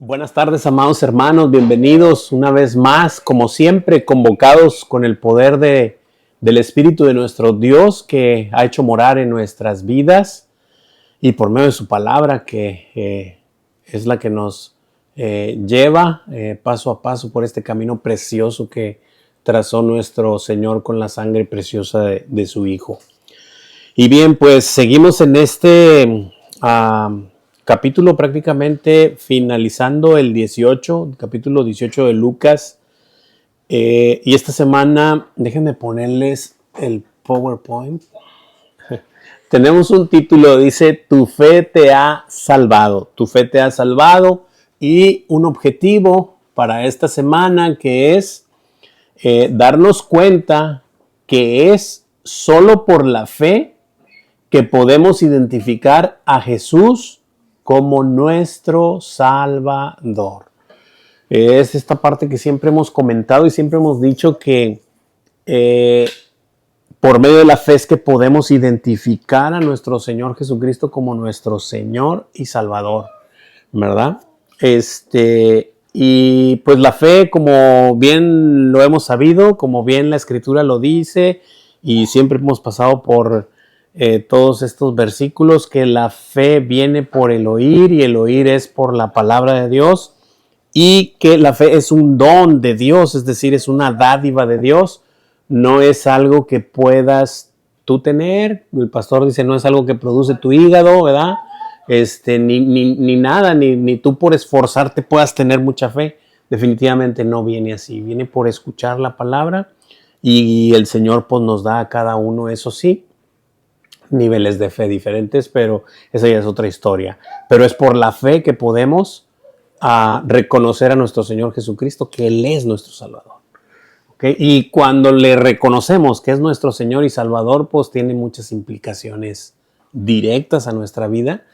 Buenas tardes, amados hermanos, bienvenidos una vez más, como siempre, convocados con el poder del Espíritu de nuestro Dios que ha hecho morar en nuestras vidas y por medio de su palabra que es la que nos lleva paso a paso por este camino precioso que trazó nuestro Señor con la sangre preciosa de su Hijo. Y bien, pues seguimos en este capítulo prácticamente finalizando el capítulo 18 de Lucas. Y esta semana, déjenme ponerles el PowerPoint. Tenemos un título, dice, tu fe te ha salvado. Tu fe te ha salvado. Y un objetivo para esta semana que es darnos cuenta que es solo por la fe que podemos identificar a Jesús como nuestro Salvador. Es esta parte que siempre hemos comentado y siempre hemos dicho que por medio de la fe es que podemos identificar a nuestro Señor Jesucristo como nuestro Señor y Salvador, ¿verdad? Y pues la fe, como bien lo hemos sabido, como bien la Escritura lo dice, y siempre hemos pasado por todos estos versículos, que la fe viene por el oír y el oír es por la palabra de Dios, y que la fe es un don de Dios, es decir, es una dádiva de Dios, no es algo que puedas tú tener. El pastor dice, no es algo que produce tu hígado, ¿verdad? Ni nada, ni tú por esforzarte puedas tener mucha fe. Definitivamente no viene así, viene por escuchar la palabra, y el Señor pues nos da a cada uno, eso sí, niveles de fe diferentes, pero esa ya es otra historia. Pero es por la fe que podemos reconocer a nuestro Señor Jesucristo, que Él es nuestro Salvador. ¿Okay? Y cuando le reconocemos que es nuestro Señor y Salvador, pues tiene muchas implicaciones directas a nuestra vida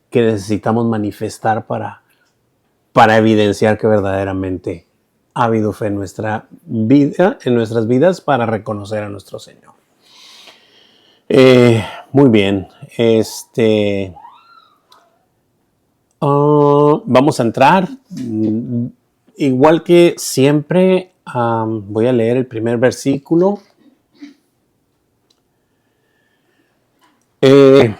que necesitamos manifestar para evidenciar que verdaderamente ha habido fe en nuestra vida, en nuestras vidas, para reconocer a nuestro Señor. Muy bien, vamos a entrar, igual que siempre, voy a leer el primer versículo.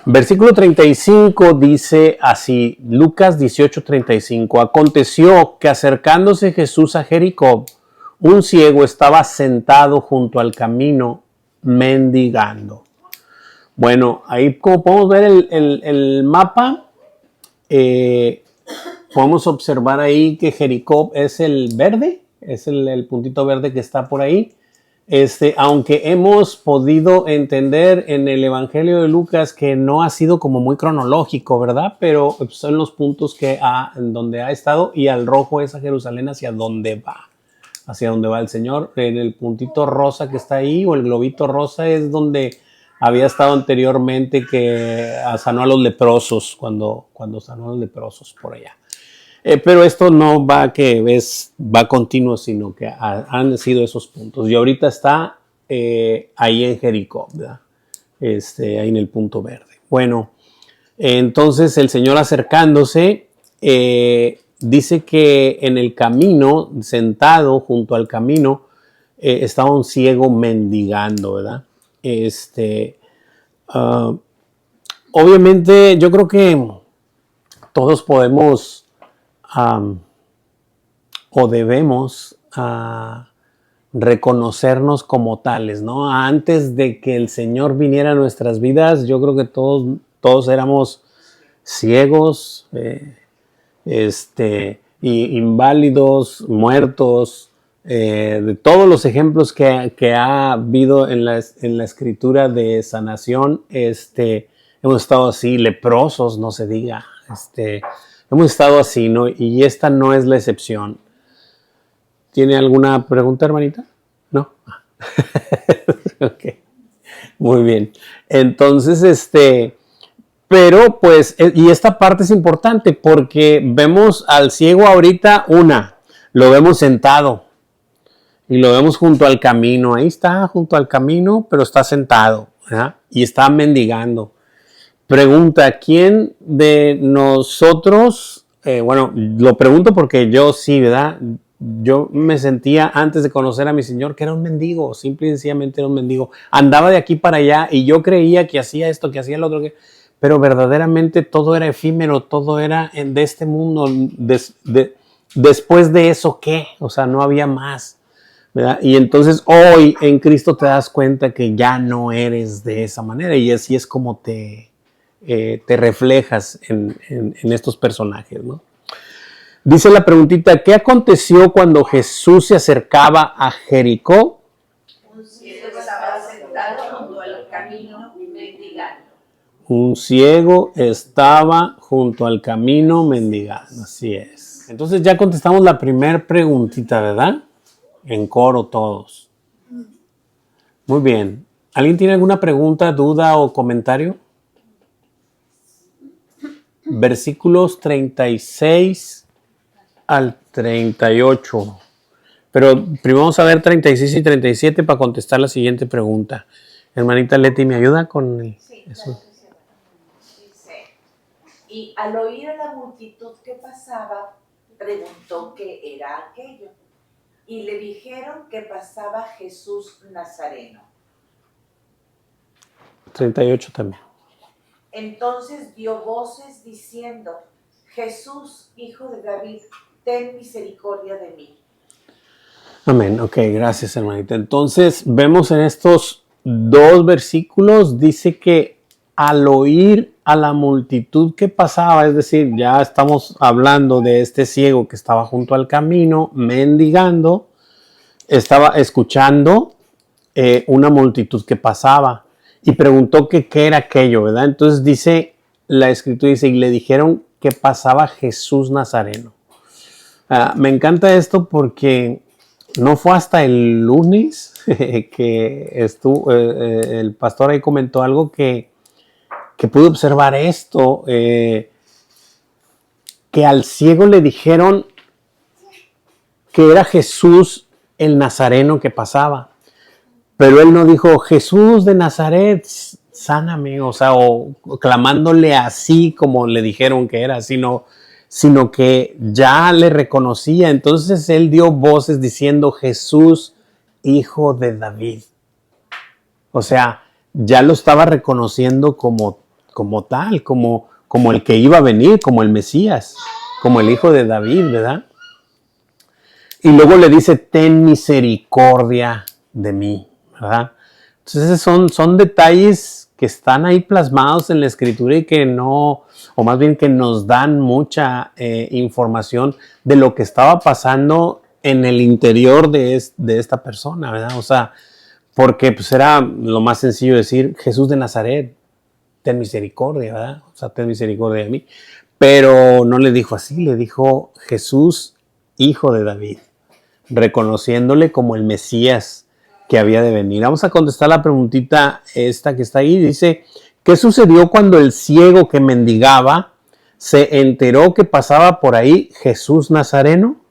Versículo 35 dice así, Lucas 18:35, aconteció que acercándose Jesús a Jericó, un ciego estaba sentado junto al camino mendigando. Bueno, ahí como podemos ver el mapa, podemos observar ahí que Jericó es el verde, es el puntito verde que está por ahí. Aunque hemos podido entender en el Evangelio de Lucas que no ha sido como muy cronológico, ¿verdad? Pero son los puntos en donde ha estado, y al rojo es a Jerusalén, hacia donde va el Señor. En el puntito rosa que está ahí, o el globito rosa, es donde había estado anteriormente, que sanó a los leprosos, cuando sanó a los leprosos por allá. Pero esto no va va continuo, sino que han sido esos puntos. Y ahorita está ahí en Jericó, ¿verdad? Ahí en el punto verde. Bueno, entonces el Señor acercándose, dice que en el camino, sentado junto al camino, estaba un ciego mendigando, ¿verdad? Obviamente yo creo que todos podemos o debemos reconocernos como tales, ¿no? Antes de que el Señor viniera a nuestras vidas, yo creo que todos éramos ciegos, inválidos, muertos, de todos los ejemplos que ha habido en la Escritura de sanación. Hemos estado así, leprosos, no se diga, hemos estado así, ¿no? Y esta no es la excepción. ¿Tiene alguna pregunta, hermanita? ¿No? Ok, muy bien. Entonces, pero pues, y esta parte es importante porque vemos al ciego ahorita, lo vemos sentado y lo vemos junto al camino. Ahí está, junto al camino, pero está sentado, ¿verdad? Y está mendigando. Pregunta, ¿quién de nosotros bueno, lo pregunto porque yo sí, ¿verdad? Yo me sentía antes de conocer a mi Señor que era un mendigo, simple y sencillamente era un mendigo. Andaba de aquí para allá y yo creía que hacía esto, que hacía lo otro, pero verdaderamente todo era efímero, todo era de este mundo. Después de eso, ¿qué? O sea, no había más, ¿verdad? Y entonces hoy en Cristo te das cuenta que ya no eres de esa manera y así es como te reflejas en estos personajes, ¿no? Dice la preguntita, ¿qué aconteció cuando Jesús se acercaba a Jericó? Un ciego estaba sentado junto al camino mendigando. Un ciego estaba junto al camino mendigando, así es. Entonces ya contestamos la primera preguntita, ¿verdad? En coro todos. Muy bien. ¿Alguien tiene alguna pregunta, duda o comentario? Versículos 36 al 38. Pero primero vamos a ver 36 y 37 para contestar la siguiente pregunta. Hermanita Leti, ¿me ayuda con eso? Dice, y al oír a la multitud que pasaba, preguntó qué era aquello. Y le dijeron que pasaba Jesús Nazareno. 38 también. Entonces dio voces diciendo, Jesús, hijo de David, ten misericordia de mí. Amén. Ok, gracias, hermanita. Entonces, vemos en estos dos versículos, dice que al oír a la multitud que pasaba, es decir, ya estamos hablando de este ciego que estaba junto al camino, mendigando, estaba escuchando una multitud que pasaba y preguntó que qué era aquello, ¿verdad? Entonces dice, la escritura dice, y le dijeron que pasaba Jesús Nazareno. Me encanta esto porque no fue hasta el lunes que el pastor ahí comentó algo que pude observar esto, que al ciego le dijeron que era Jesús el Nazareno que pasaba, pero él no dijo Jesús de Nazaret, sáname, o sea, o clamándole así como le dijeron que era, sino que ya le reconocía. Entonces él dio voces diciendo Jesús, hijo de David. O sea, ya lo estaba reconociendo como tal, como el que iba a venir, como el Mesías, como el hijo de David, ¿verdad? Y luego le dice, ten misericordia de mí, ¿verdad? Entonces son detalles que están ahí plasmados en la escritura y que no, o más bien que nos dan mucha información de lo que estaba pasando en el interior de esta persona, ¿verdad? O sea, porque pues era lo más sencillo decir, Jesús de Nazaret, ten misericordia, ¿verdad? O sea, ten misericordia de mí. Pero no le dijo así, le dijo Jesús, hijo de David, reconociéndole como el Mesías que había de venir. Vamos a contestar la preguntita esta que está ahí. Dice, ¿qué sucedió cuando el ciego que mendigaba se enteró que pasaba por ahí Jesús Nazareno?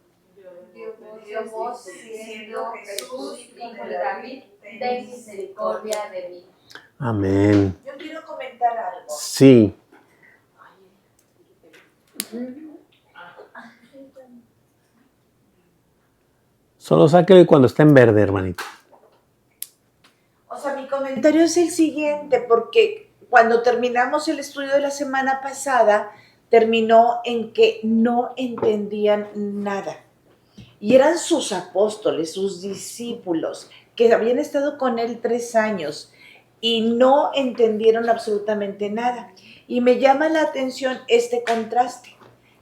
Dio voces diciendo, Jesús, hijo de David, ten misericordia de mí. Amén. Yo quiero comentar algo. Sí. Solo sáquelo cuando está en verde, hermanito. O sea, mi comentario es el siguiente, porque cuando terminamos el estudio de la semana pasada, terminó en que no entendían nada. Y eran sus apóstoles, sus discípulos, que habían estado con él 3 años y no entendieron absolutamente nada. Y me llama la atención este contraste,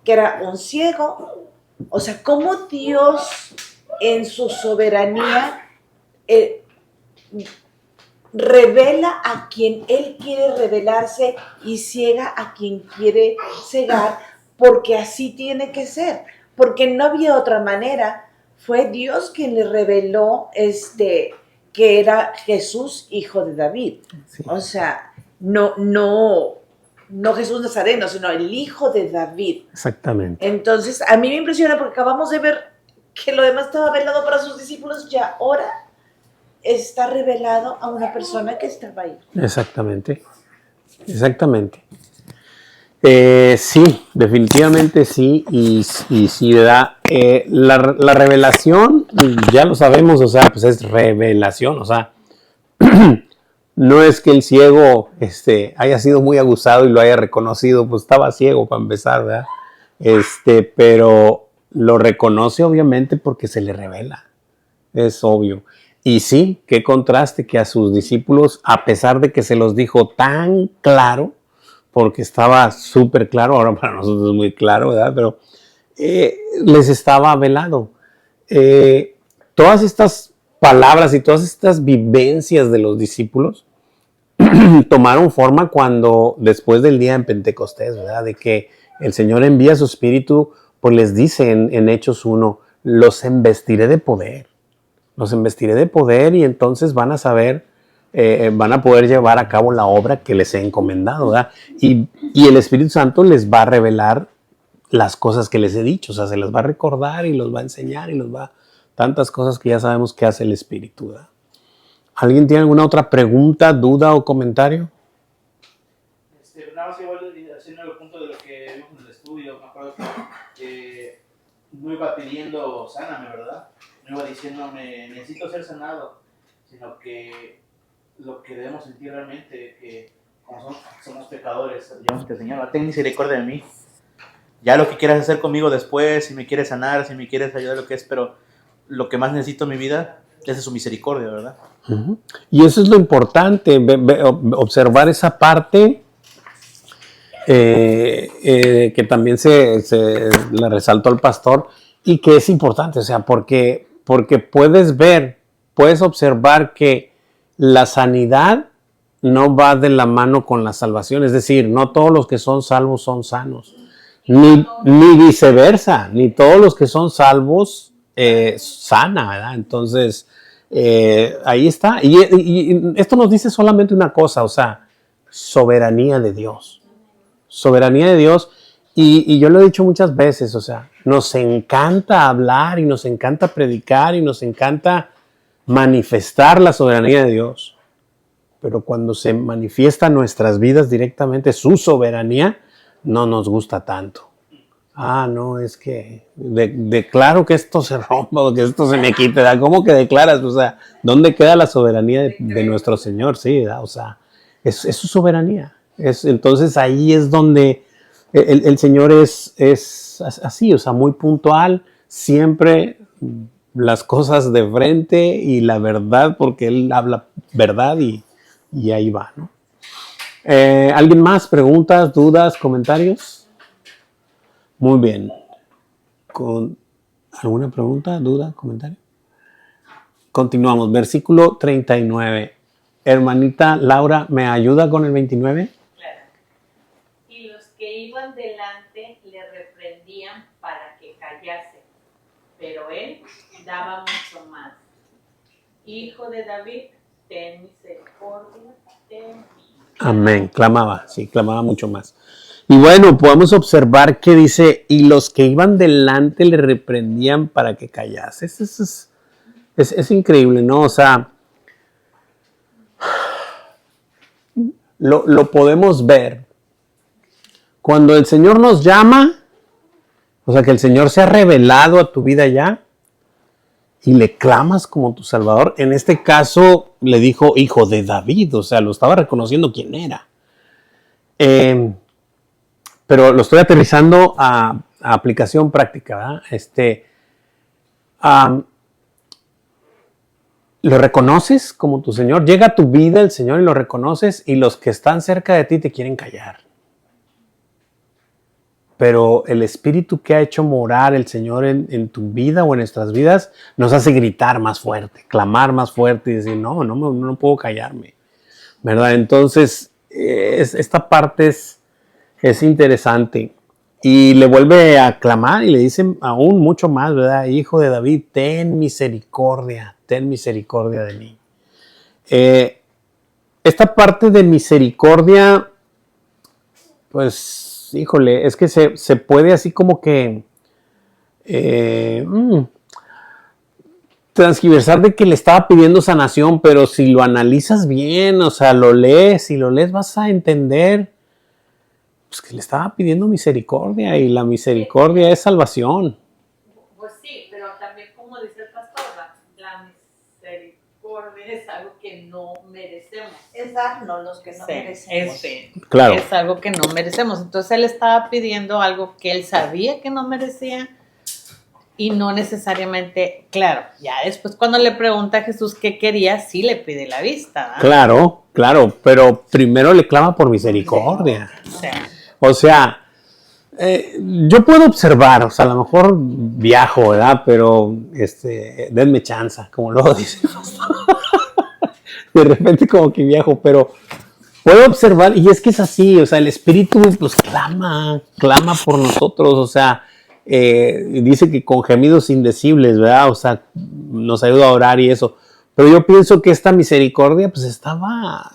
que era un ciego, o sea, cómo Dios en su soberanía revela a quien Él quiere revelarse y ciega a quien quiere cegar, porque así tiene que ser, porque no había otra manera. Fue Dios quien le reveló que era Jesús, hijo de David. Sí. O sea, no Jesús Nazareno, sino el hijo de David. Exactamente. Entonces, a mí me impresiona porque acabamos de ver que lo demás estaba velado para sus discípulos y ahora está revelado a una persona que estaba ahí. Exactamente. Exactamente. Sí, definitivamente sí, y sí, ¿verdad? La revelación, ya lo sabemos, o sea, pues es revelación, o sea, no es que el ciego haya sido muy aguzado y lo haya reconocido, pues estaba ciego para empezar, ¿verdad? Pero lo reconoce obviamente porque se le revela, es obvio. Y sí, qué contraste que a sus discípulos, a pesar de que se los dijo tan claro, porque estaba súper claro, ahora para nosotros es muy claro, ¿verdad? Pero les estaba velado. Todas estas palabras y todas estas vivencias de los discípulos tomaron forma cuando, después del día en Pentecostés, ¿verdad? De que el Señor envía su Espíritu, pues les dice en Hechos 1, los embestiré de poder. Los embestiré de poder y entonces van a saber, van a poder llevar a cabo la obra que les he encomendado, ¿verdad? Y el Espíritu Santo les va a revelar las cosas que les he dicho, o sea, se las va a recordar y los va a enseñar y los va... Tantas cosas que ya sabemos que hace el Espíritu, ¿verdad? ¿Alguien tiene alguna otra pregunta, duda o comentario? Nada más igual haciendo el punto de lo que vimos en el estudio, me acuerdo que no iba pidiendo sáname, ¿verdad? No iba diciéndome necesito ser sanado, sino que lo que debemos sentir realmente, que como somos pecadores, Dios te Señor, ten misericordia de mí. Ya lo que quieras hacer conmigo después, si me quieres sanar, si me quieres ayudar, lo que es, pero lo que más necesito en mi vida es su misericordia, ¿verdad? Uh-huh. Y eso es lo importante, observar esa parte que también se le resaltó al pastor y que es importante, o sea, porque puedes observar que la sanidad no va de la mano con la salvación, es decir, no todos los que son salvos son sanos, ni viceversa, ni todos los que son salvos sana, ¿verdad? Entonces, ahí está. Y esto nos dice solamente una cosa, o sea, soberanía de Dios. Soberanía de Dios. Y yo lo he dicho muchas veces, o sea, nos encanta hablar y nos encanta predicar y nos encanta manifestar la soberanía de Dios. Pero cuando se manifiesta en nuestras vidas directamente su soberanía, no nos gusta tanto. No, es que declaro que esto se rompa o que esto se me quite. ¿Verdad? ¿Cómo que declaras? O sea, ¿dónde queda la soberanía de nuestro Señor? Sí, ¿verdad? O sea, es su soberanía. Entonces ahí es donde el Señor es así, o sea, muy puntual, siempre las cosas de frente y la verdad, porque Él habla verdad y ahí va, ¿no? ¿Alguien más? ¿Preguntas, dudas, comentarios? Muy bien. ¿Con alguna pregunta, duda, comentario? Continuamos. Versículo 39. Hermanita Laura, ¿me ayuda con el 29? Claro. Y los que iban delante le reprendían para que callase, pero él daba mucho más. Hijo de David, ten misericordia de mí. Amén. Clamaba mucho más. Y bueno, podemos observar que dice, y los que iban delante le reprendían para que callase. Es increíble, ¿no? O sea, lo podemos ver. Cuando el Señor nos llama, o sea, que el Señor se ha revelado a tu vida ya, y le clamas como tu Salvador. En este caso, le dijo hijo de David, o sea, lo estaba reconociendo quién era. Pero lo estoy aterrizando a aplicación práctica, ¿verdad? Lo reconoces como tu Señor, llega a tu vida el Señor y lo reconoces y los que están cerca de ti te quieren callar. Pero el Espíritu que ha hecho morar el Señor en tu vida o en nuestras vidas nos hace gritar más fuerte, clamar más fuerte y decir, no puedo callarme, ¿verdad? Entonces, esta parte es interesante. Y le vuelve a clamar y le dicen aún mucho más, ¿verdad? Hijo de David, ten misericordia de mí. Esta parte de misericordia, pues, híjole, es que se puede así como que transgiversar de que le estaba pidiendo sanación, pero si lo analizas bien, o sea, lo lees vas a entender pues que le estaba pidiendo misericordia y la misericordia es salvación. Pues sí, pero también como dice el pastor, la misericordia es algo que no merecemos. Es darnos los que no merecemos. Claro. Es algo que no merecemos. Entonces él estaba pidiendo algo que él sabía que no merecía y no necesariamente, claro, ya después cuando le pregunta a Jesús qué quería, sí le pide la vista, ¿no? Claro, pero primero le clama por misericordia. O sea, yo puedo observar, o sea, a lo mejor viajo, ¿verdad? Pero, denme chance, como luego dice. De repente como que viajo, pero puedo observar, y es que es así, o sea, el Espíritu pues clama por nosotros, o sea, dice que con gemidos indecibles, ¿verdad? O sea, nos ayuda a orar y eso. Pero yo pienso que esta misericordia pues estaba,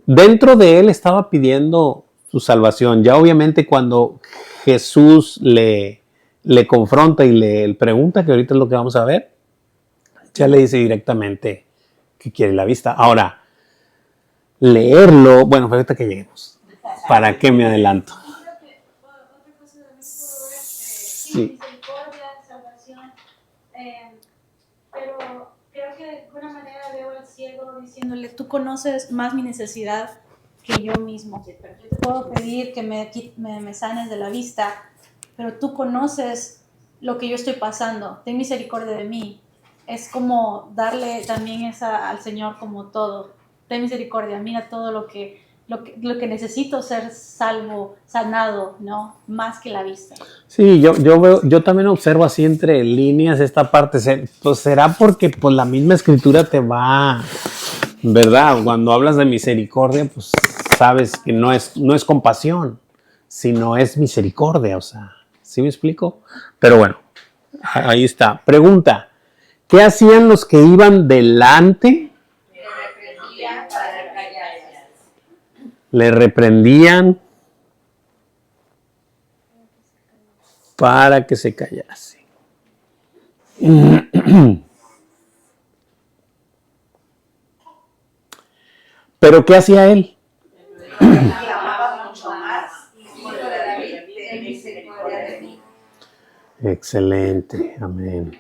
dentro de él estaba pidiendo su salvación. Ya obviamente cuando Jesús le confronta y le pregunta, que ahorita es lo que vamos a ver, ya le dice directamente que quiere la vista. Ahora, leerlo, bueno, ahorita que lleguemos. ¿Para qué me adelanto? Sí, misericordia, salvación, pero creo que de alguna manera veo al ciego diciéndole, tú conoces más mi necesidad que yo mismo. Yo te puedo pedir que me sanes de la vista, pero tú conoces lo que yo estoy pasando, ten misericordia de mí. Es como darle también al Señor como todo, ten misericordia, mira todo lo que necesito ser salvo, sanado, ¿no? Más que la vista. Sí, yo también observo así entre líneas esta parte. Pues será porque pues la misma escritura te va, ¿verdad? Cuando hablas de misericordia, pues sabes que no es compasión, sino es misericordia, o sea, ¿sí me explico? Pero bueno, ahí está. Pregunta, ¿qué hacían los que iban delante? Le reprendían para que se callase. ¿Pero qué hacía él? Clamaba mucho más. Hijo de David, ten misericordia de mí. Excelente, amén.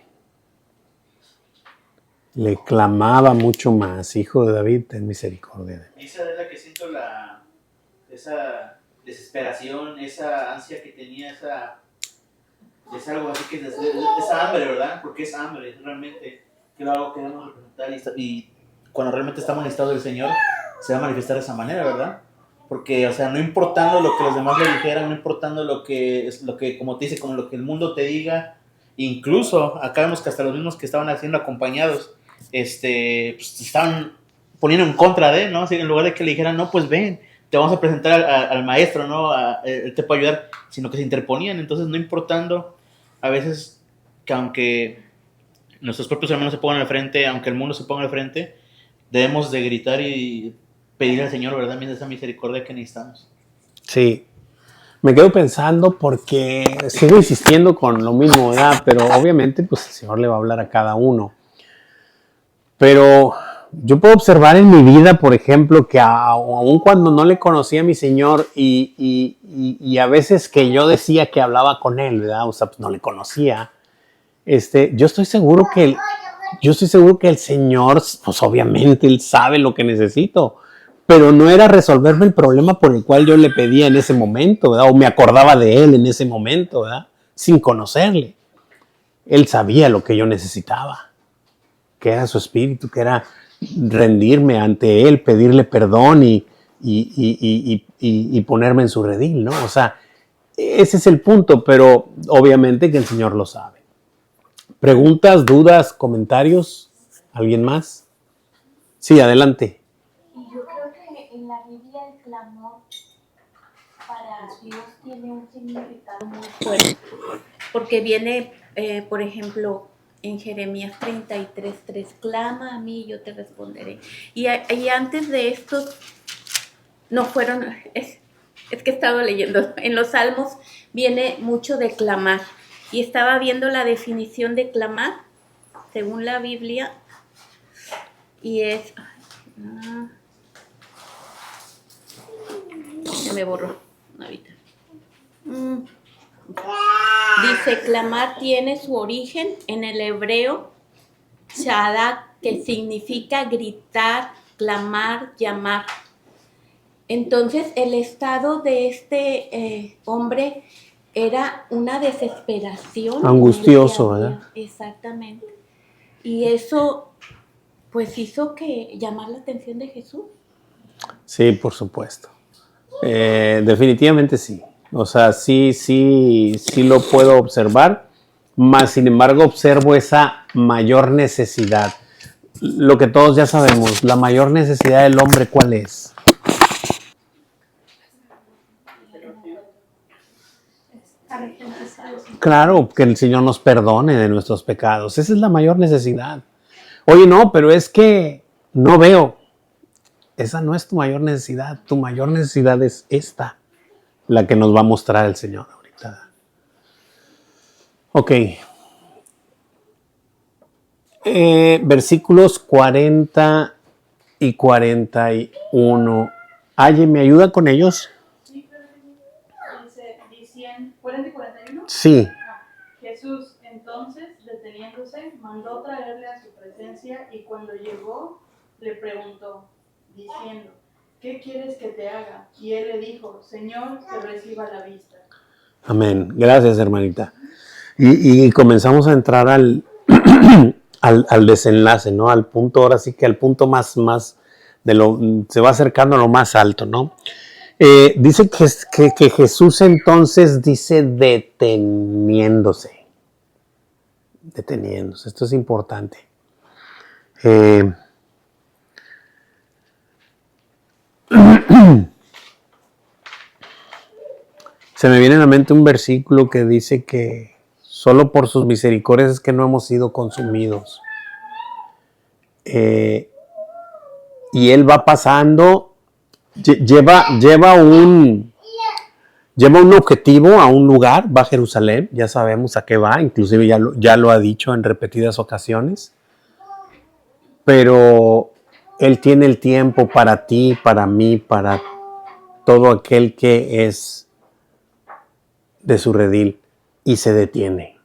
Le clamaba mucho más, hijo de David, ten misericordia de mí. Esa es la que siento esa desesperación, esa ansia que tenía, es algo así que esa hambre, ¿verdad? Porque es hambre, realmente, que lo hago queremos representar y cuando realmente estamos en el estado del Señor, se va a manifestar de esa manera, ¿verdad? Porque, o sea, no importando lo que los demás le dijeran, no importando lo que, como te dice, como lo que el mundo te diga, incluso acá vemos que hasta los mismos que estaban haciendo acompañados, pues estaban poniendo en contra de él, ¿no? Así, en lugar de que le dijeran, no, pues ven, te vamos a presentar al maestro, ¿no? Él te puede ayudar, sino que se interponían. Entonces, no importando a veces que aunque nuestros propios hermanos se pongan al frente, aunque el mundo se ponga al frente, debemos de gritar y pedir al Señor, ¿verdad? Esa misericordia que necesitamos. Sí, me quedo pensando porque sigo insistiendo con lo mismo, ¿verdad? Pero obviamente, pues el Señor le va a hablar a cada uno. Pero yo puedo observar en mi vida, por ejemplo, que aun cuando no le conocía a mi Señor y a veces que yo decía que hablaba con Él, ¿verdad? O sea, pues no le conocía. Yo estoy seguro que el Señor, pues obviamente Él sabe lo que necesito, pero no era resolverme el problema por el cual yo le pedía en ese momento, ¿verdad? O me acordaba de Él en ese momento, ¿verdad? Sin conocerle. Él sabía lo que yo necesitaba, que era su espíritu, que era rendirme ante Él, pedirle perdón y ponerme en su redil, ¿no? O sea, ese es el punto, pero obviamente que el Señor lo sabe. ¿Preguntas, dudas, comentarios? ¿Alguien más? Sí, adelante. Y yo creo que en la Biblia el clamor para Dios tiene un significado muy fuerte, porque viene, por ejemplo, en Jeremías 33:3, clama a mí y yo te responderé. Y antes de esto, no fueron, es que he estado leyendo, en los Salmos viene mucho de clamar, y estaba viendo la definición de clamar, según la Biblia, y es... Se me borró ahorita. Dice, clamar tiene su origen en el hebreo shadak, que significa gritar, clamar, llamar. Entonces, el estado de este hombre era una desesperación. Angustioso, ¿verdad? Exactamente. Y eso, pues, hizo que llamar la atención de Jesús. Sí, por supuesto. Definitivamente sí. O sea, sí lo puedo observar, más sin embargo observo esa mayor necesidad. Lo que todos ya sabemos, la mayor necesidad del hombre, ¿cuál es? Claro, que el Señor nos perdone de nuestros pecados. Esa es la mayor necesidad. Oye, no, pero es que no veo. Esa no es tu mayor necesidad. Tu mayor necesidad es esta, la que nos va a mostrar el Señor ahorita. Ok. Versículos 40 y 41. Aye, ¿me ayuda con ellos? Sí, pero dicen 40 y 41. Sí. Jesús entonces, deteniéndose, mandó traerle a su presencia y cuando llegó le preguntó, diciendo, ¿qué quieres que te haga? Y él le dijo, Señor, que reciba la vista. Amén. Gracias, hermanita. Y comenzamos a entrar al desenlace, ¿no? Al punto, ahora sí que al punto más se va acercando a lo más alto, ¿no? Dice que Jesús entonces dice deteniéndose. Esto es importante. Se me viene a la mente un versículo que dice que solo por sus misericordias es que no hemos sido consumidos. Y él va pasando, lleva un objetivo a un lugar, va a Jerusalén, ya sabemos a qué va, inclusive ya lo ha dicho en repetidas ocasiones, pero él tiene el tiempo para ti, para mí, para todo aquel que es de su redil, y se detiene.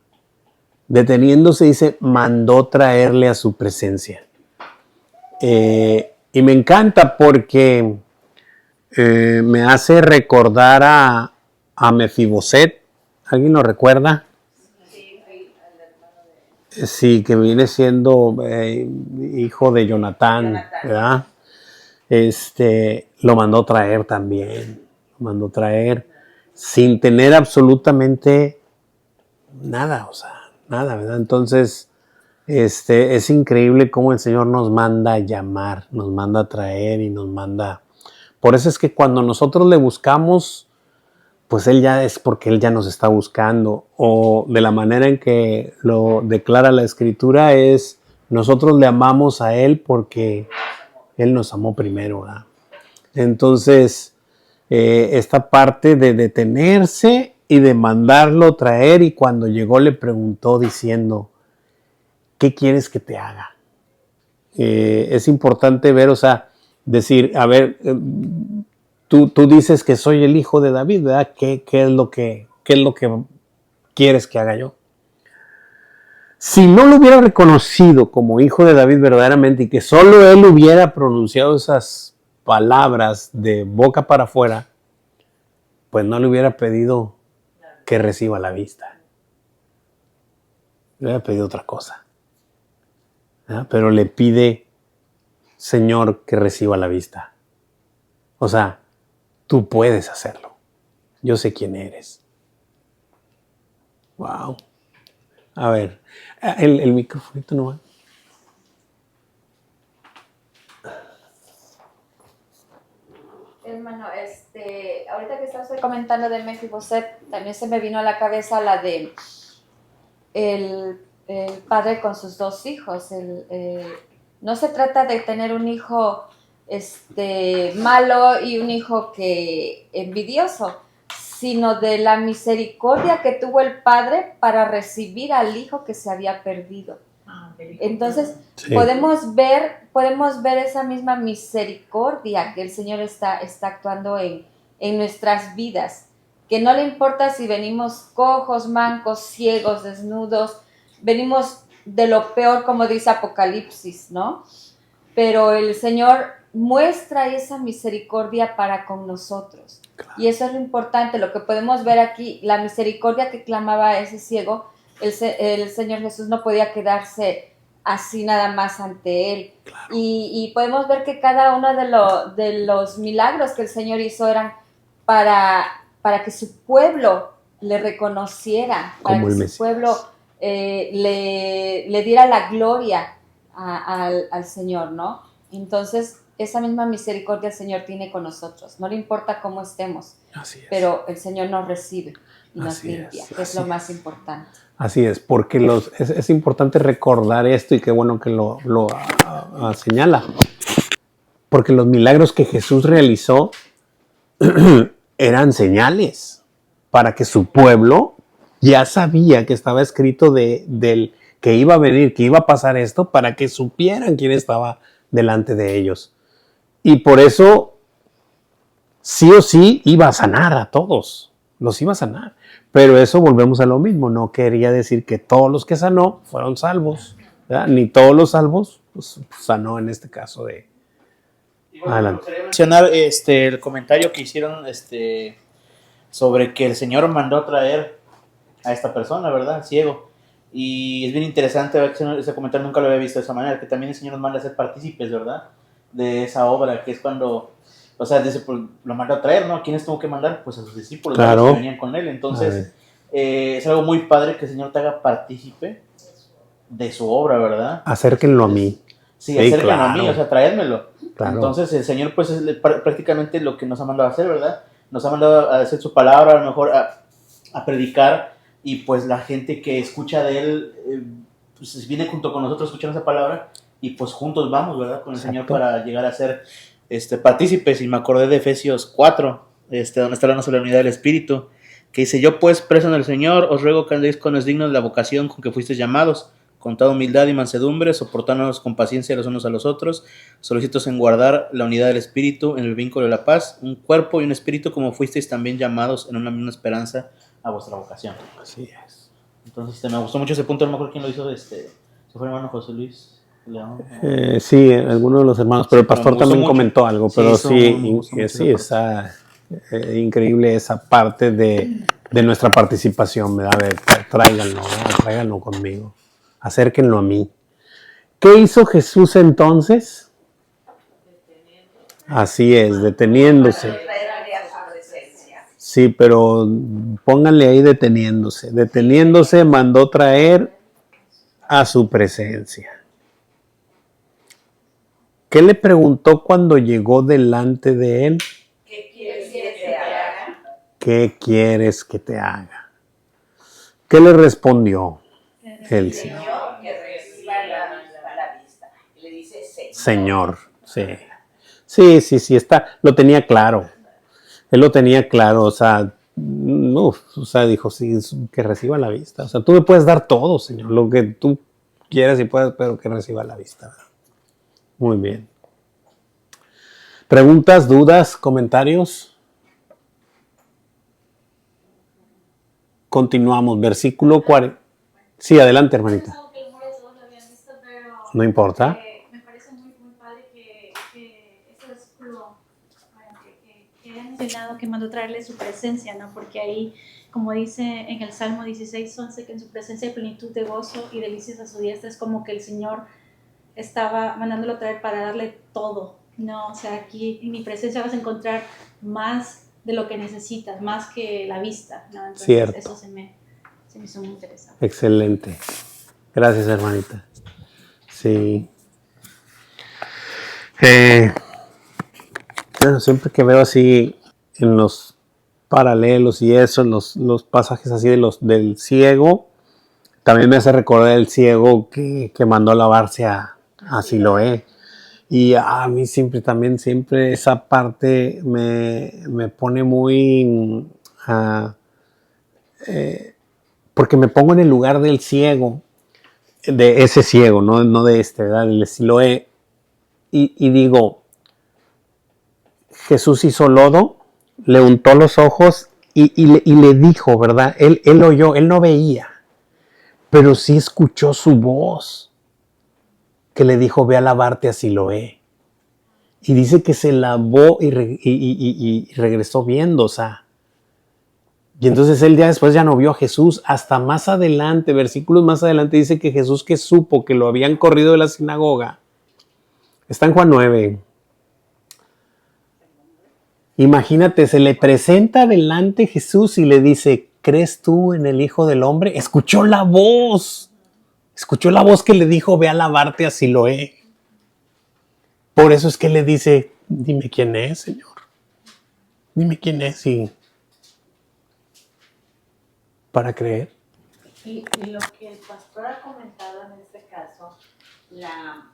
Deteniéndose, dice, mandó traerle a su presencia. Y me encanta porque me hace recordar a Mefiboset. ¿Alguien lo recuerda? Sí, que viene siendo hijo de Jonatán, ¿verdad? Lo mandó traer también. Lo mandó traer sin tener absolutamente nada, o sea, nada, ¿verdad? Entonces, es increíble cómo el Señor nos manda a llamar, nos manda a traer y nos manda. Por eso es que cuando nosotros le buscamos, pues Él ya es porque Él ya nos está buscando. O de la manera en que lo declara la Escritura es, nosotros le amamos a Él porque Él nos amó primero, ¿verdad? Entonces, esta parte de detenerse y de mandarlo traer, y cuando llegó le preguntó diciendo, ¿qué quieres que te haga? Es importante ver, o sea, decir, a ver, tú dices que soy el hijo de David, ¿verdad? ¿Qué es lo que quieres que haga yo? Si no lo hubiera reconocido como hijo de David verdaderamente y que solo él hubiera pronunciado esas palabras de boca para afuera, pues no le hubiera pedido que reciba la vista. Le hubiera pedido otra cosa. ¿verdad? Pero le pide, Señor, que reciba la vista. O sea, tú puedes hacerlo. Yo sé quién eres. Wow. A ver, el microfonito no va. Hermano, ahorita que estás comentando de Mefiboset, también se me vino a la cabeza la de el padre con sus dos hijos. No se trata de tener un hijo malo y un hijo envidioso, sino de la misericordia que tuvo el padre para recibir al hijo que se había perdido. Entonces, sí, podemos ver esa misma misericordia que el Señor está actuando en en nuestras vidas, que no le importa si venimos cojos, mancos, ciegos, desnudos, venimos de lo peor, como dice Apocalipsis, ¿no? Pero el Señor muestra esa misericordia para con nosotros. Y eso es lo importante, lo que podemos ver aquí, la misericordia que clamaba ese ciego, el Señor Jesús no podía quedarse así nada más ante él. Claro. Y podemos ver que cada uno de los milagros que el Señor hizo eran para que su pueblo le reconociera, para que su pueblo le diera la gloria al Señor, ¿no? Entonces, esa misma misericordia el Señor tiene con nosotros. No le importa cómo estemos, pero el Señor nos recibe y nos limpia, que es lo más importante. Así es, porque es importante recordar esto y qué bueno que lo señala. Porque los milagros que Jesús realizó eran señales para que su pueblo ya sabía que estaba escrito que iba a venir, que iba a pasar esto, para que supieran quién estaba delante de ellos. Y por eso, sí o sí, iba a sanar a todos, los iba a sanar. Pero eso volvemos a lo mismo, no quería decir que todos los que sanó fueron salvos, ¿verdad? Ni todos los salvos pues, sanó en este caso de... Bueno, adelante. Me gustaría mencionar el comentario que hicieron sobre que el Señor mandó a traer a esta persona, ¿verdad? Ciego. Y es bien interesante, ese comentario nunca lo había visto de esa manera, que también el Señor nos manda a ser partícipes, ¿verdad? De esa obra, que es cuando, o sea, lo mandó a traer, ¿no? ¿A quiénes tuvo que mandar? Pues a sus discípulos, claro, que venían con él. Entonces, es algo muy padre que el Señor te haga partícipe de su obra, ¿verdad? Acérquenlo a mí. Sí, acérquenlo claro. A mí, o sea, traérmelo. Claro. Entonces, el Señor, pues, es prácticamente lo que nos ha mandado a hacer, ¿verdad? Nos ha mandado a hacer su palabra, a lo mejor a predicar, y pues la gente que escucha de él, pues viene junto con nosotros escuchando esa palabra, y pues juntos vamos, ¿verdad? Con el Exacto. Señor para llegar a ser partícipes. Y me acordé de Efesios 4, donde está hablando sobre la unidad del Espíritu, que dice: yo pues, preso en el Señor, os ruego que andéis con los dignos de la vocación con que fuisteis llamados, con toda humildad y mansedumbre, soportándonos con paciencia los unos a los otros, solicitos en guardar la unidad del Espíritu en el vínculo de la paz, un cuerpo y un espíritu, como fuisteis también llamados en una misma esperanza a vuestra vocación. Así es. Entonces, me gustó mucho ese punto, no me acuerdo quién lo hizo, ¿se fue el hermano José Luis León? Sí, alguno de los hermanos, pero el pastor también comentó algo, pero sí, está increíble esa parte de nuestra participación, ¿verdad? A ver, tráiganlo conmigo, acérquenlo a mí. ¿Qué hizo Jesús entonces? Así es, deteniéndose. Sí, pero pónganle ahí deteniéndose. Deteniéndose, mandó traer a su presencia. ¿Qué le preguntó cuando llegó delante de él? ¿Qué quieres que te haga? ¿Qué quieres que te haga? ¿Qué le respondió el Señor? Que reciba la vista. Y le dice Señor, sí. Sí, lo tenía claro. Él lo tenía claro, o sea, dijo, sí, que reciba la vista. O sea, tú me puedes dar todo, Señor, lo que tú quieras y puedas, pero que reciba la vista. Muy bien. ¿Preguntas, dudas, comentarios? Continuamos, versículo 40. Sí, adelante, hermanita. No importa. Me parece muy padre que este versículo que ha mencionado, que mandó traerle su presencia, ¿no? Porque ahí, como dice en el Salmo 16:11, que en su presencia hay plenitud de gozo y delicias a su diestra, es como que el Señor estaba mandándolo traer para darle todo, ¿no? O sea, aquí en mi presencia vas a encontrar más de lo que necesitas, más que la vista, ¿no? Entonces, cierto. Eso se me hizo muy interesante. Excelente. Gracias, hermanita. Sí. Bueno, siempre que veo así en los paralelos y eso, los pasajes así del ciego, también me hace recordar el ciego que mandó a lavarse a Siloé. Y a mí siempre esa parte me pone muy... porque me pongo en el lugar del ciego, de ese ciego, no de este, ¿verdad? Del Siloé. Y digo, Jesús hizo lodo, le untó los ojos y le dijo, ¿verdad? Él oyó, él no veía, pero sí escuchó su voz que le dijo, ve a lavarte a Siloé. Y dice que se lavó y regresó viendo, o sea. Y entonces él ya después ya no vio a Jesús. Hasta más adelante, versículos más adelante, dice que Jesús, que supo que lo habían corrido de la sinagoga. Está en Juan 9. Imagínate, se le presenta delante Jesús y le dice, ¿crees tú en el Hijo del Hombre? Escuchó la voz que le dijo, ve a lavarte a Siloé. Por eso es que le dice, dime quién es, Señor. Dime quién es y para creer. Y lo que el pastor ha comentado en este caso, la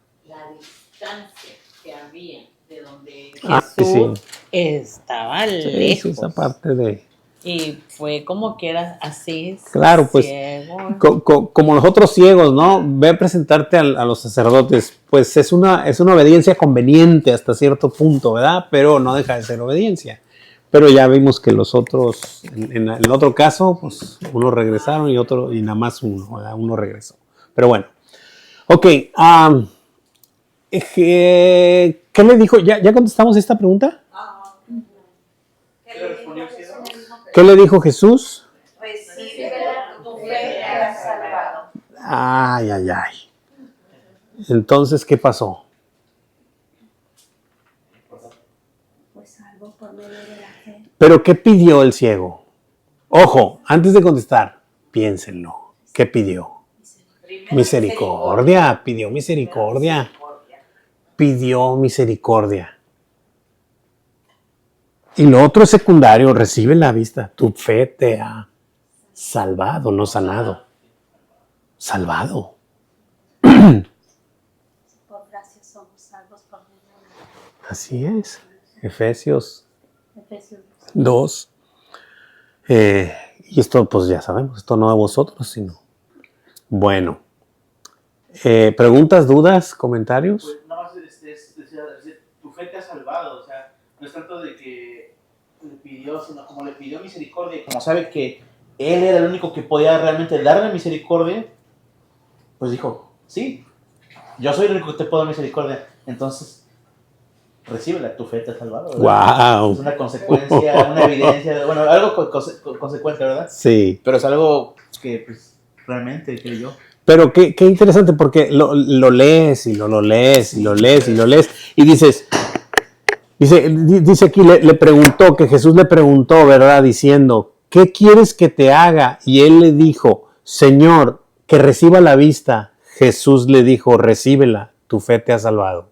distancia que había de donde Jesús estaba lejos. Sí, esa parte de... Y fue como que era así. Claro, pues, ciego. como los otros ciegos, ¿no? Ve a presentarte a los sacerdotes. Pues es una obediencia conveniente hasta cierto punto, ¿verdad? Pero no deja de ser obediencia. Pero ya vimos que los otros, en el otro caso, pues unos regresaron y nada más uno, ¿verdad? Uno regresó. Pero bueno. Ok. ¿Qué le dijo? ¿Ya contestamos esta pregunta? ¿Qué le dijo Jesús? Recíbela, tu fe te ha salvado. Ay. Entonces, ¿qué pasó? Pues salvo por medio de la fe. ¿Pero qué pidió el ciego? Ojo, antes de contestar, piénsenlo. ¿Qué pidió? Misericordia. Pidió misericordia. Pidió misericordia. Y lo otro es secundario, recibe la vista. Tu fe te ha salvado, no sanado. Salvado. Por gracia somos salvos por medio de la fe. Así es. Efesios Efesios 2. Y esto, pues ya sabemos, esto no a vosotros, sino. Bueno. ¿Preguntas, dudas, comentarios? Pues nada más decir, tu fe te ha salvado, o sea, no es tanto de que le pidió, sino como le pidió misericordia, como sabe que él era el único que podía realmente darle misericordia, pues dijo, sí, yo soy el único que te puedo dar misericordia, entonces recíbela, tu fe te ha salvado, ¿verdad? ¡Wow! Es una consecuencia, una evidencia, bueno, algo consecuente, ¿verdad? Sí. Pero es algo que pues, realmente creyó. Pero qué interesante, porque lo lees y lo lees y lo lees y lo lees y dices, dice aquí, le preguntó, que Jesús le preguntó, ¿verdad? Diciendo, ¿qué quieres que te haga? Y él le dijo, Señor, que reciba la vista. Jesús le dijo, recíbela, tu fe te ha salvado.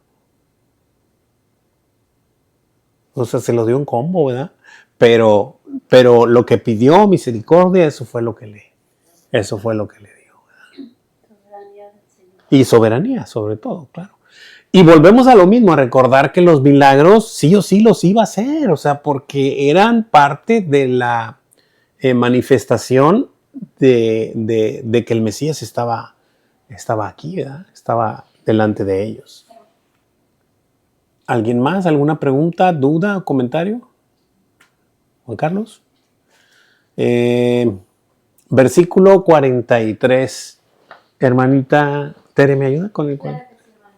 O sea, se lo dio un combo, ¿verdad? Pero lo que pidió, misericordia, eso fue lo que le dio, ¿verdad? soberanía del Señor. Y soberanía, sobre todo, claro. Y volvemos a lo mismo, a recordar que los milagros sí o sí los iba a hacer, o sea, porque eran parte de la manifestación de que el Mesías estaba aquí, ¿verdad? Estaba delante de ellos. ¿Alguien más? ¿Alguna pregunta, duda o comentario? Juan Carlos. Versículo 43. Hermanita Tere, ¿me ayuda con el cual? Claro que sí, hermano.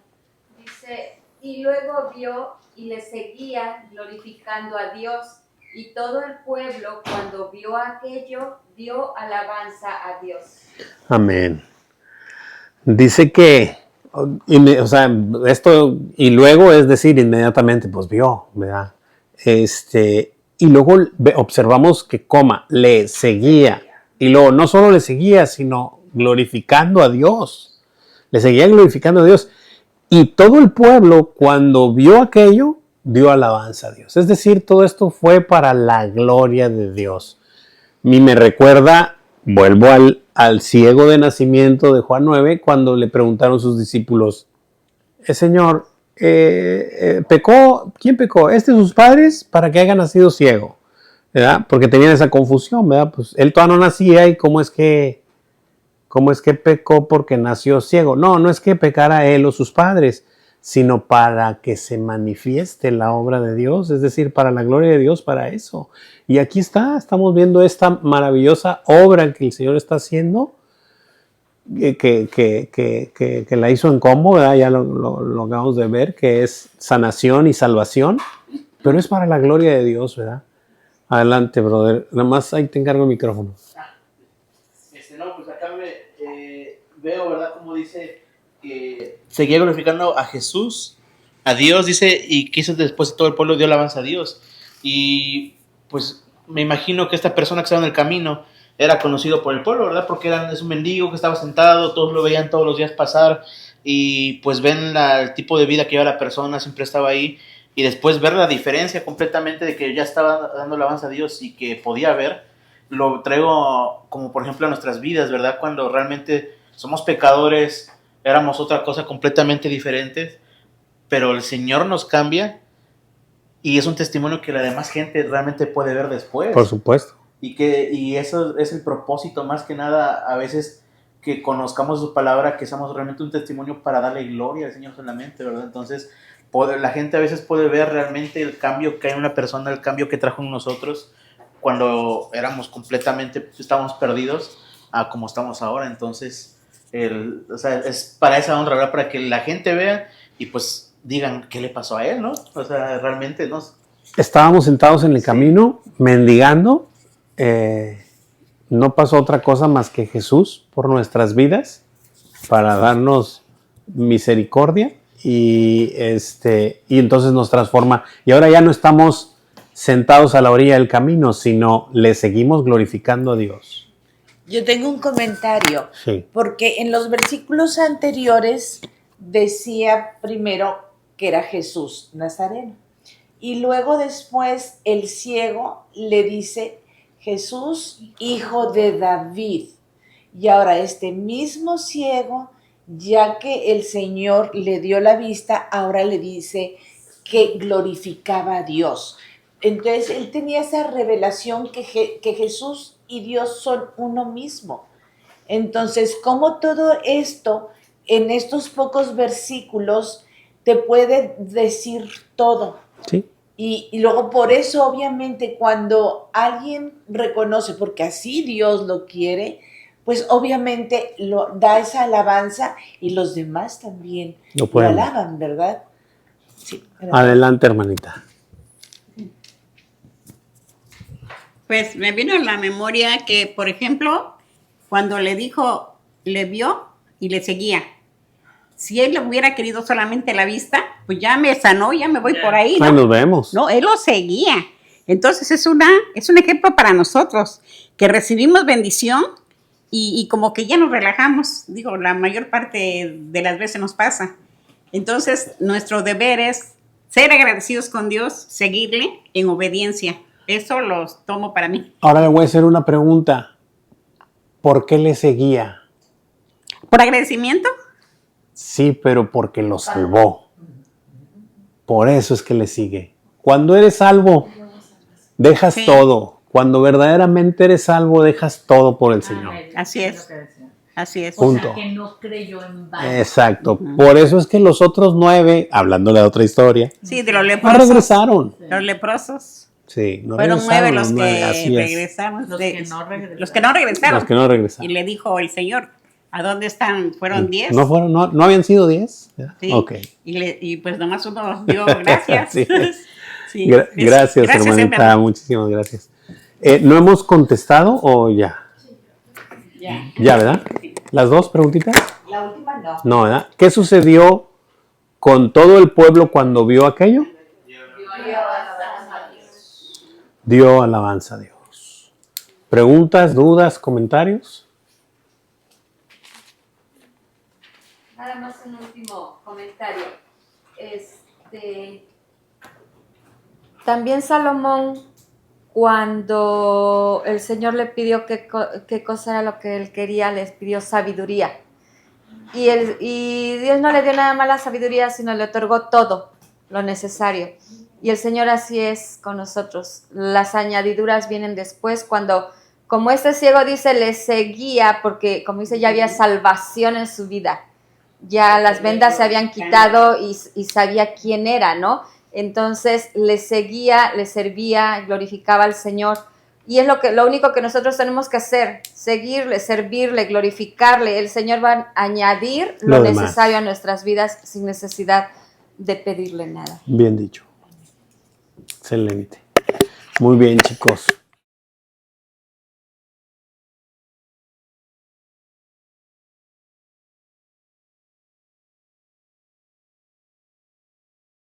Dice, y luego vio y le seguía glorificando a Dios, y todo el pueblo, cuando vio aquello, dio alabanza a Dios. Amén. Dice que, o sea, esto, y luego es decir, inmediatamente, pues vio, ¿verdad? Y luego observamos que, le seguía, y luego no solo le seguía, sino glorificando a Dios. Le seguía glorificando a Dios. Y todo el pueblo, cuando vio aquello, dio alabanza a Dios. Es decir, todo esto fue para la gloria de Dios. Y me recuerda, vuelvo al ciego de nacimiento de Juan 9, cuando le preguntaron sus discípulos, Señor, ¿pecó? ¿Quién pecó? ¿Este de sus padres para que haya nacido ciego? ¿Verdad? Porque tenían esa confusión, ¿verdad? Pues él todavía no nacía y ¿cómo es que pecó porque nació ciego? No es que pecara él o sus padres, sino para que se manifieste la obra de Dios, es decir, para la gloria de Dios, para eso. Y aquí estamos viendo esta maravillosa obra que el Señor está haciendo, que la hizo en combo, ¿verdad? Ya lo acabamos de ver, que es sanación y salvación, pero es para la gloria de Dios, ¿verdad? Adelante, brother. Nada más ahí te encargo el micrófono. No, pues acá veo, ¿verdad? Como dice que seguía glorificando a Jesús, a Dios, dice, y quiso después todo el pueblo dio alabanza a Dios. Y pues me imagino que esta persona que estaba en el camino era conocido por el pueblo, ¿verdad? Porque es un mendigo que estaba sentado, todos lo veían todos los días pasar y pues ven el tipo de vida que lleva la persona, siempre estaba ahí. Y después ver la diferencia completamente de que ya estaba dando alabanza a Dios y que podía ver, lo traigo como por ejemplo a nuestras vidas, ¿verdad? Cuando realmente somos pecadores, éramos otra cosa completamente diferente, pero el Señor nos cambia y es un testimonio que la demás gente realmente puede ver después. Por supuesto. Y eso es el propósito más que nada, a veces que conozcamos su palabra, que seamos realmente un testimonio para darle gloria al Señor solamente, ¿verdad? Entonces, la gente a veces puede ver realmente el cambio que hay en una persona, el cambio que trajo en nosotros cuando éramos completamente, estábamos perdidos a como estamos ahora. Entonces, o sea, es para esa honra, ¿verdad? Para que la gente vea y pues digan qué le pasó a él, ¿no? O sea, realmente, ¿no? Estábamos sentados en el camino, mendigando. No pasó otra cosa más que Jesús por nuestras vidas para darnos misericordia y entonces nos transforma. Y ahora ya no estamos sentados a la orilla del camino, sino le seguimos glorificando a Dios. Yo tengo un comentario, Sí. porque en los versículos anteriores decía primero que era Jesús Nazareno. Y luego después el ciego le dice Jesús, hijo de David. Y ahora este mismo ciego, ya que el Señor le dio la vista, ahora le dice que glorificaba a Dios. Entonces él tenía esa revelación que Jesús y Dios son uno mismo. Entonces, ¿cómo todo esto en estos pocos versículos te puede decir todo? Sí. Y luego por eso, obviamente, cuando alguien reconoce, porque así Dios lo quiere, pues obviamente da esa alabanza y los demás también lo alaban, ¿verdad? Sí, ¿verdad? Adelante, hermanita. Pues me vino a la memoria que, por ejemplo, cuando le dijo, le vio y le seguía. Si él hubiera querido solamente la vista, pues ya me sanó, ya me voy por ahí, ¿no? Ahí nos vemos. No, él lo seguía. Entonces es un ejemplo para nosotros, que recibimos bendición y como que ya nos relajamos. Digo, la mayor parte de las veces nos pasa. Entonces nuestro deber es ser agradecidos con Dios, seguirle en obediencia. Eso los tomo para mí. Ahora le voy a hacer una pregunta. ¿Por qué le seguía? ¿Por agradecimiento? Sí, pero porque lo salvó. Por eso es que le sigue. Cuando eres salvo, dejas todo. Cuando verdaderamente eres salvo, dejas todo por el Señor. Así es. Así es. Punto. O sea, que no creyó en vano. Exacto. Por eso es que los otros 9, hablándole de otra historia, Sí, de los no leprosos. regresaron. Los leprosos. Sí, no Fueron regresaron. 9 los que así es. regresaron. Los que no regresaron. Los que no regresaron. Los que no regresaron. Y le dijo el Señor, ¿a dónde están? ¿Fueron 10? ¿No habían sido 10? Sí. Ok. Y pues nomás uno dio gracias. Así es. Sí. Gracias, hermanita. hermano. Muchísimas gracias. ¿No hemos contestado o ya? Ya. Ya, ¿verdad? ¿Las dos preguntitas? La última no. No, ¿verdad? ¿Qué sucedió con todo el pueblo cuando vio aquello? Dio alabanza a Dios. ¿Preguntas, dudas, comentarios? Nada más un último comentario. También Salomón, cuando el Señor le pidió qué cosa era lo que él quería, les pidió sabiduría. Y Dios no le dio nada más la sabiduría, sino le otorgó todo lo necesario. Y el Señor así es con nosotros. Las añadiduras vienen después cuando, como este ciego dice, le seguía, porque como dice, ya había salvación en su vida. ya las vendas se habían quitado y sabía quién era, ¿no? Entonces le seguía, le servía, glorificaba al Señor. Y es lo único que nosotros tenemos que hacer, seguirle, servirle, glorificarle. El Señor va a añadir lo necesario a nuestras vidas sin necesidad de pedirle nada. Bien dicho. Excelente. Muy bien, chicos.